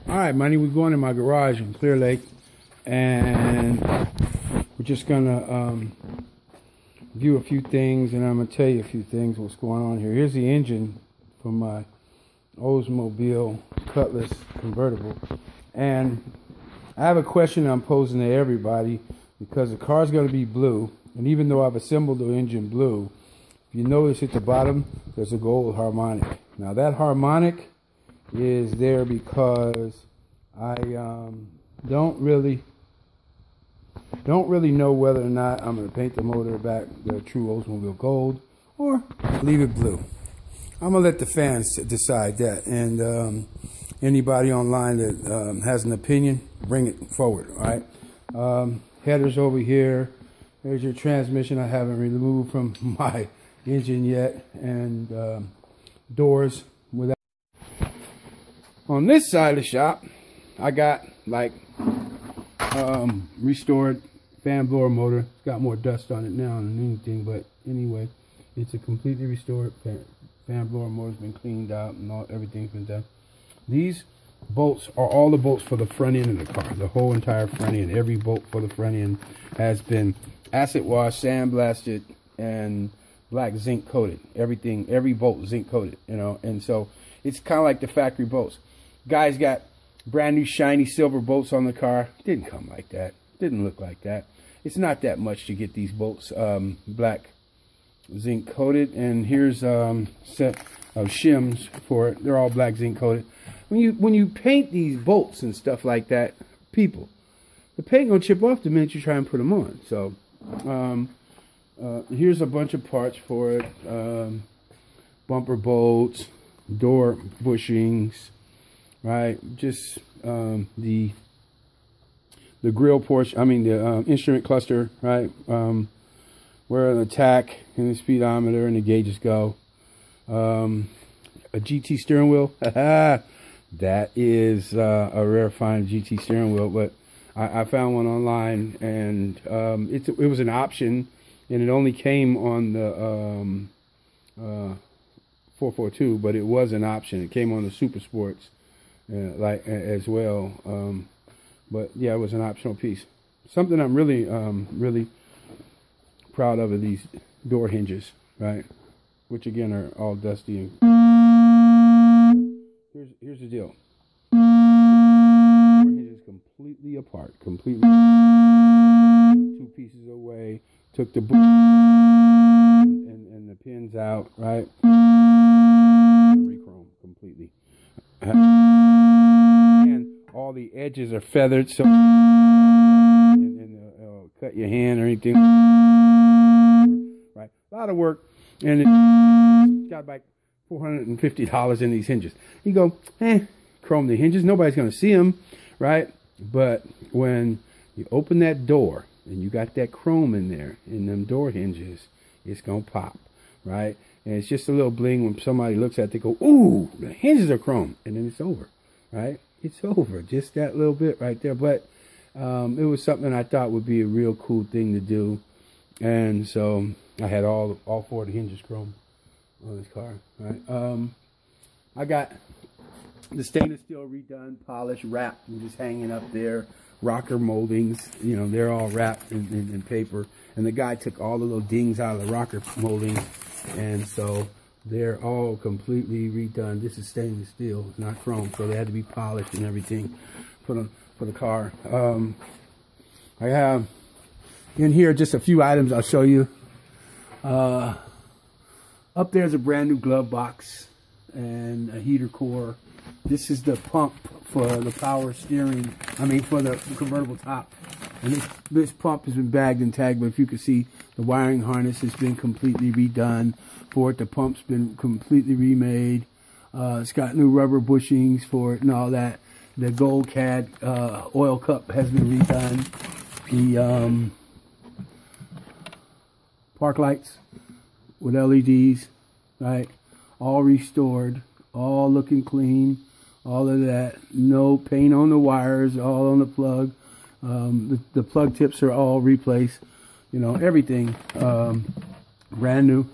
Alright, money, we're going in my garage in Clear Lake, and we're just gonna view a few things, and I'm gonna tell you a few things what's going on here. Here's the engine from my Oldsmobile Cutlass convertible, and I have a question I'm posing to everybody, because the car's going to be blue, and even though I've assembled the engine blue, if you notice at the bottom there's a gold harmonic. Now that harmonic is there because I don't really know whether or not I'm going to paint the motor back the true Oldsmobile gold or leave it blue. I'm going to let the fans decide that, and anybody online that has an opinion, bring it forward. All right, headers over here. There's your transmission I haven't removed from my engine yet, and doors without. On this side of the shop, I got like restored fan blower motor. It's got more dust on it now than anything, but anyway, it's a completely restored fan blower motor's been cleaned out, and everything's been done. These bolts are all the bolts for the front end of the car. The whole entire front end, every bolt for the front end has been acid washed, sandblasted, and black zinc coated. Everything, every bolt zinc coated, you know. And so it's kind of like the factory bolts. Guys got brand new shiny silver bolts on the car. Didn't come like that. Didn't look like that. It's not that much to get these bolts black zinc coated. And here's set of shims for it. They're all black zinc coated. When you paint these bolts and stuff like that, people, the paint gonna chip off the minute you try and put them on. So here's a bunch of parts for it. Bumper bolts, door bushings, right? Just the grill portion, I mean the instrument cluster, right? Where the tack and the speedometer and the gauges go. A GT steering wheel. That is a rare find, GT steering wheel, but I found one online, and it was an option, and it only came on the 442, but it was an option. It came on the Super Sports like as well, but yeah, it was an optional piece. Something I'm really really proud of are these door hinges, right? Which again are all dusty. And here's the deal. Door hinges completely apart, completely. Two pieces away. Took the boot and the pins out, right? Rechrome completely. And all the edges are feathered, so and cut your hand or anything. Right, a lot of work, and it got about $450 in these hinges. You go, chrome the hinges. Nobody's gonna see them, right? But when you open that door and you got that chrome in there in them door hinges, it's gonna pop, right? And it's just a little bling when somebody looks at it, they go, ooh, the hinges are chrome, and then it's over, right? It's over, just that little bit right there. But it was something I thought would be a real cool thing to do, and so I had all four of the hinges chrome on this car, right? I got the stainless steel redone, polished, wrapped, and just hanging up there. Rocker moldings, you know, they're all wrapped in paper, and the guy took all the little dings out of the rocker moldings, and so they're all completely redone. This is stainless steel, not chrome, so they had to be polished and everything for the car. I have in here just a few items I'll show you. Up there's a brand new glove box and a heater core. This is the pump for the power steering, I mean for the convertible top. And this pump has been bagged and tagged, but if you can see, the wiring harness has been completely redone for it. The pump's been completely remade. It's got new rubber bushings for it and all that. The gold cad oil cup has been redone. The park lights with LEDs, right? All restored, all looking clean. All of that, no paint on the wires, all on the plug. The plug tips are all replaced. You know, everything brand new.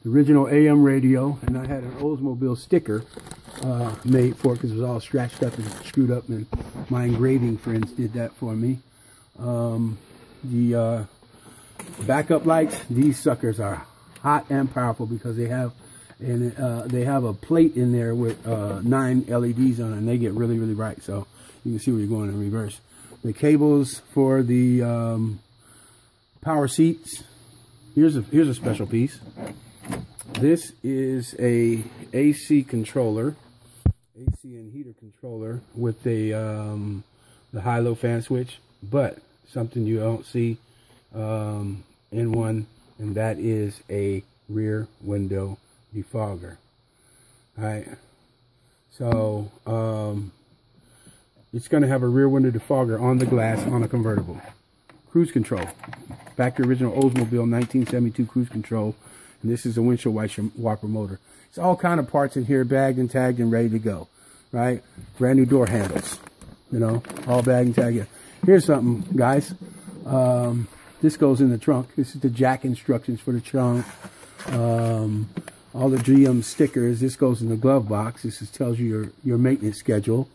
The original AM radio, and I had an Oldsmobile sticker made for it, because it was all scratched up and screwed up, and my engraving friends did that for me. The backup lights, these suckers are hot and powerful, because they have a plate in there with 9 LEDs on it, and they get really, really bright, so you can see where you're going in reverse. The cables for the power seats, here's a special piece. This is a AC controller, AC and heater controller with the high-low fan switch, but something you don't see in one, and that is a rear window defogger. All right, so it's going to have a rear window defogger on the glass on a convertible. Cruise control, back to original Oldsmobile 1972 cruise control, and this is a windshield wiper motor. It's all kind of parts in here, bagged and tagged and ready to go. Right, brand new door handles, you know, all bagged and tagged. Here's something, guys. This goes in the trunk. This is the jack instructions for the trunk. All the GM stickers. This goes in the glove box. This tells you your maintenance schedule.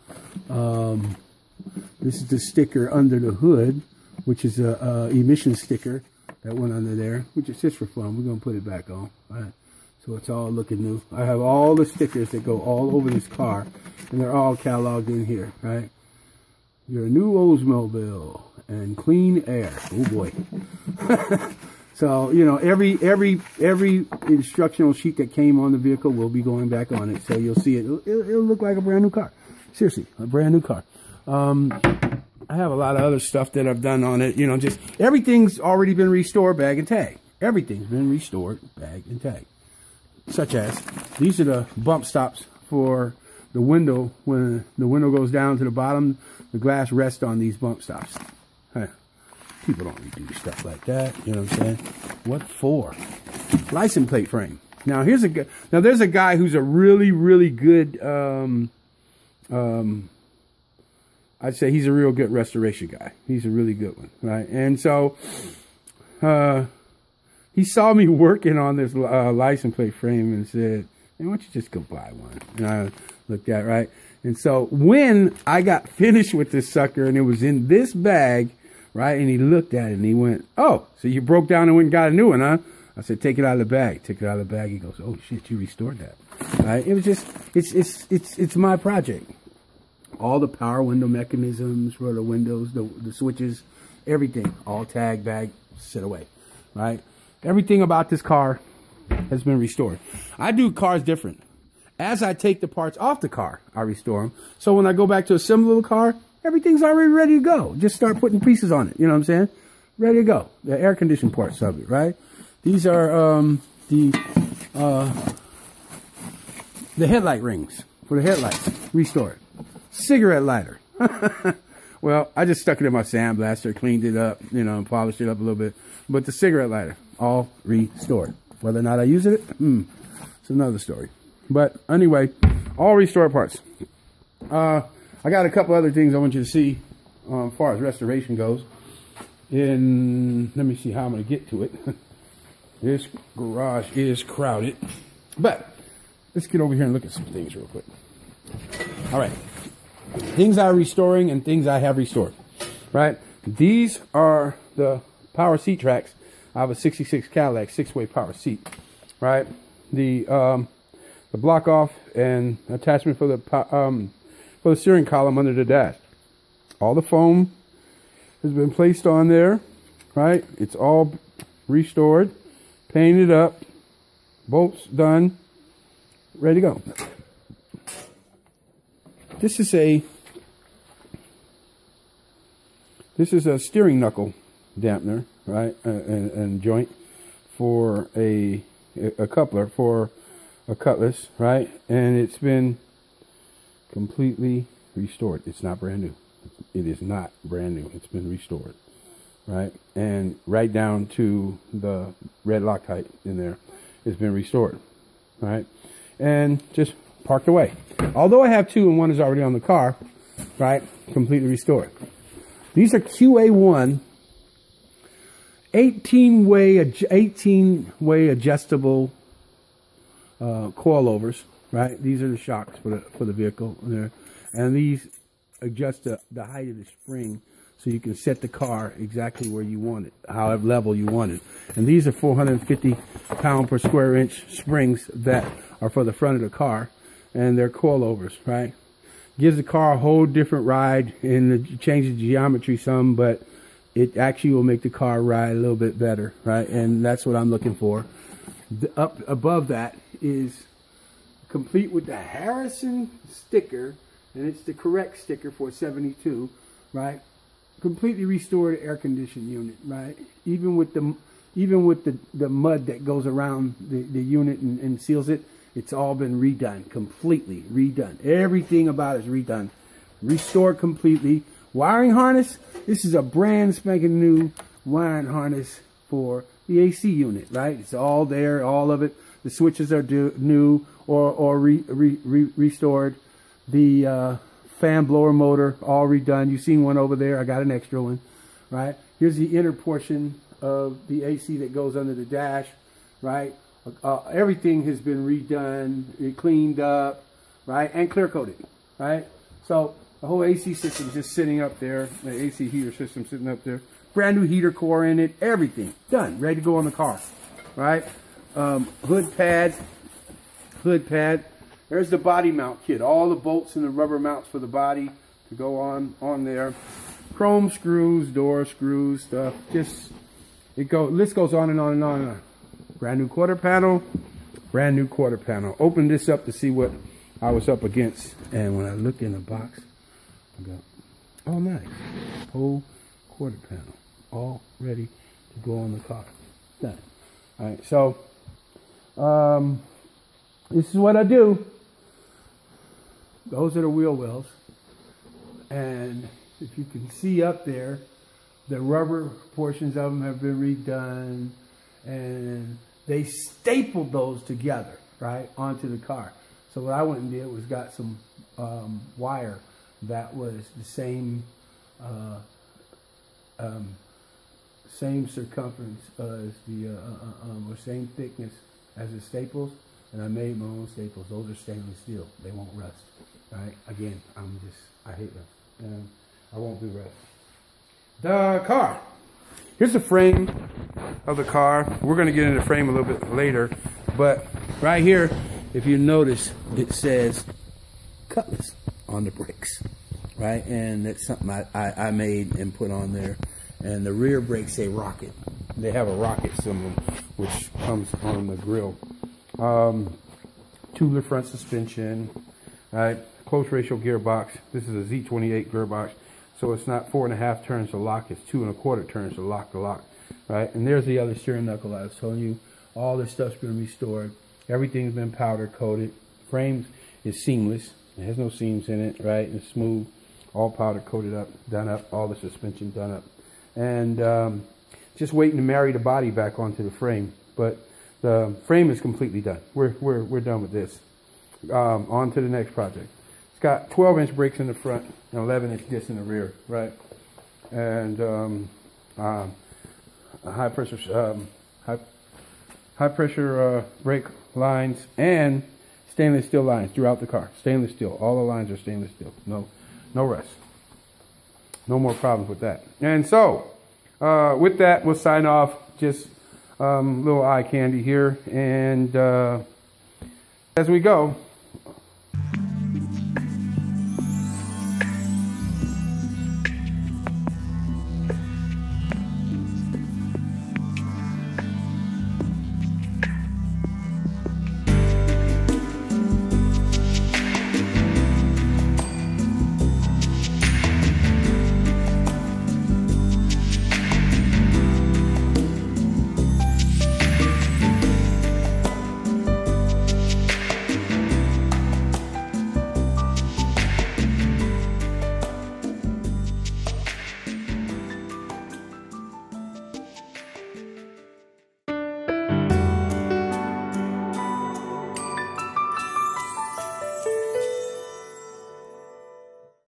This is the sticker under the hood, which is a emission sticker that went under there, which is just for fun. We're gonna put it back on. All right. So it's all looking new. I have all the stickers that go all over this car, and they're all cataloged in here. Right. Your new Oldsmobile and clean air. Oh boy. So, you know, every instructional sheet that came on the vehicle will be going back on it. So you'll see it. It'll look like a brand new car. Seriously, a brand new car. I have a lot of other stuff that I've done on it. You know, just everything's already been restored, bag and tag. Everything's been restored, bag and tag. Such as, these are the bump stops for the window. When the window goes down to the bottom, the glass rests on these bump stops. Huh. People don't do stuff like that. You know what I'm saying? What for? License plate frame. Now there's a guy who's a really, really good, I'd say he's a real good restoration guy. He's a really good one, right? And so, he saw me working on this license plate frame and said, "Man, why don't you just go buy one?" And I looked at it, right? And so when I got finished with this sucker and it was in this bag, right? And he looked at it and he went, "Oh, so you broke down and went and got a new one, huh?" I said, "Take it out of the bag." Took it out of the bag. He goes, "Oh shit, you restored that." Right? It was just, it's my project. All the power window mechanisms for the windows, the switches, everything, all tagged, bagged, set away, right? Everything about this car has been restored. I do cars different. As I take the parts off the car, I restore them. So when I go back to assemble the car, everything's already ready to go. Just start putting pieces on it. You know what I'm saying? Ready to go. The air conditioning parts of it, right? These are the headlight rings for the headlights. Restored. Cigarette lighter. Well, I just stuck it in my sandblaster, cleaned it up, you know, and polished it up a little bit. But the cigarette lighter, all restored. Whether or not I use it, it's another story. But anyway, all restored parts. I got a couple other things I want you to see as far as restoration goes. Let me see how I'm going to get to it. This garage is crowded. But let's get over here and look at some things real quick. All right. Things I'm restoring and things I have restored. Right? These are the power seat tracks. I have a 66 Cadillac 6-way power seat. Right? The block off and attachment for the steering column under the dash. All the foam has been placed on there, right? It's all restored, painted up, bolts done, ready to go. This is a steering knuckle dampener, right? And joint for a coupler for a cutlass, right? And it's been completely restored. It's not brand new. It is not brand new. It's been restored, right? And right down to the red Loctite in there has been restored, right? And just parked away. Although I have two and one is already on the car, right? Completely restored. These are QA1 18-way adjustable coilovers, right? These are the shocks for the vehicle there, and these adjust the height of the spring so you can set the car exactly where you want it, however level you want it. And these are 450 pound per square inch springs that are for the front of the car, and they're coilovers, right? Gives the car a whole different ride, and it changes the geometry some, but it actually will make the car ride a little bit better, right? And that's what I'm looking for. Up above that is complete with the Harrison sticker, and it's the correct sticker for 72, right? Completely restored air conditioning unit, right? Even with the mud that goes around the unit and seals it, it's all been redone, completely redone. Everything about it is redone, restored completely. Wiring harness, this is a brand spanking new wiring harness for the AC unit, right? It's all there, all of it. The switches are new or restored. The fan blower motor, all redone. You've seen one over there. I got an extra one, right? Here's the inner portion of the AC that goes under the dash, right? Everything has been redone, cleaned up, right? And clear coated, right? So the whole AC system just sitting up there, the AC heater system sitting up there. Brand new heater core in it, everything done, ready to go on the car, right? Hood pad. There's the body mount kit, all the bolts and the rubber mounts for the body to go on there. Chrome screws, door screws, stuff. Just list goes on and on and on and on. Brand new quarter panel, brand new quarter panel. Open this up to see what I was up against, and when I look in the box, I go, oh nice, whole quarter panel, all ready to go on the car. Done. All right, so this is what I do. Those are the wheel wells, and if you can see up there, the rubber portions of them have been redone, and they stapled those together, right, onto the car. So what I went and did was got some wire that was the same same circumference as the or same thickness as the staples, and I made my own staples. Those are stainless steel; they won't rust. Right? Again, I hate rust, and I won't do rust. The car. Here's the frame of the car. We're going to get into the frame a little bit later, but right here, if you notice, it says Cutlass on the brakes, right? And that's something I made and put on there. And the rear brakes say Rocket. They have a rocket symbol, which comes on the grill. Tubular front suspension, right? Close ratio gearbox. This is a Z28 gearbox. So it's not 4.5 turns to lock, it's 2 1/4 turns to lock the lock, right? And there's the other steering knuckle I was telling you. All this stuff's been restored. Everything's been powder coated. Frames is seamless. It has no seams in it, right? It's smooth, all powder coated up, done up, all the suspension done up. And just waiting to marry the body back onto the frame. But the frame is completely done. We're done with this. On to the next project. It's got 12-inch brakes in the front and 11-inch discs in the rear, right? And high pressure brake lines and stainless steel lines throughout the car. Stainless steel. All the lines are stainless steel. No rust. No more problems with that. And so, with that, we'll sign off. Just little eye candy here. And as we go,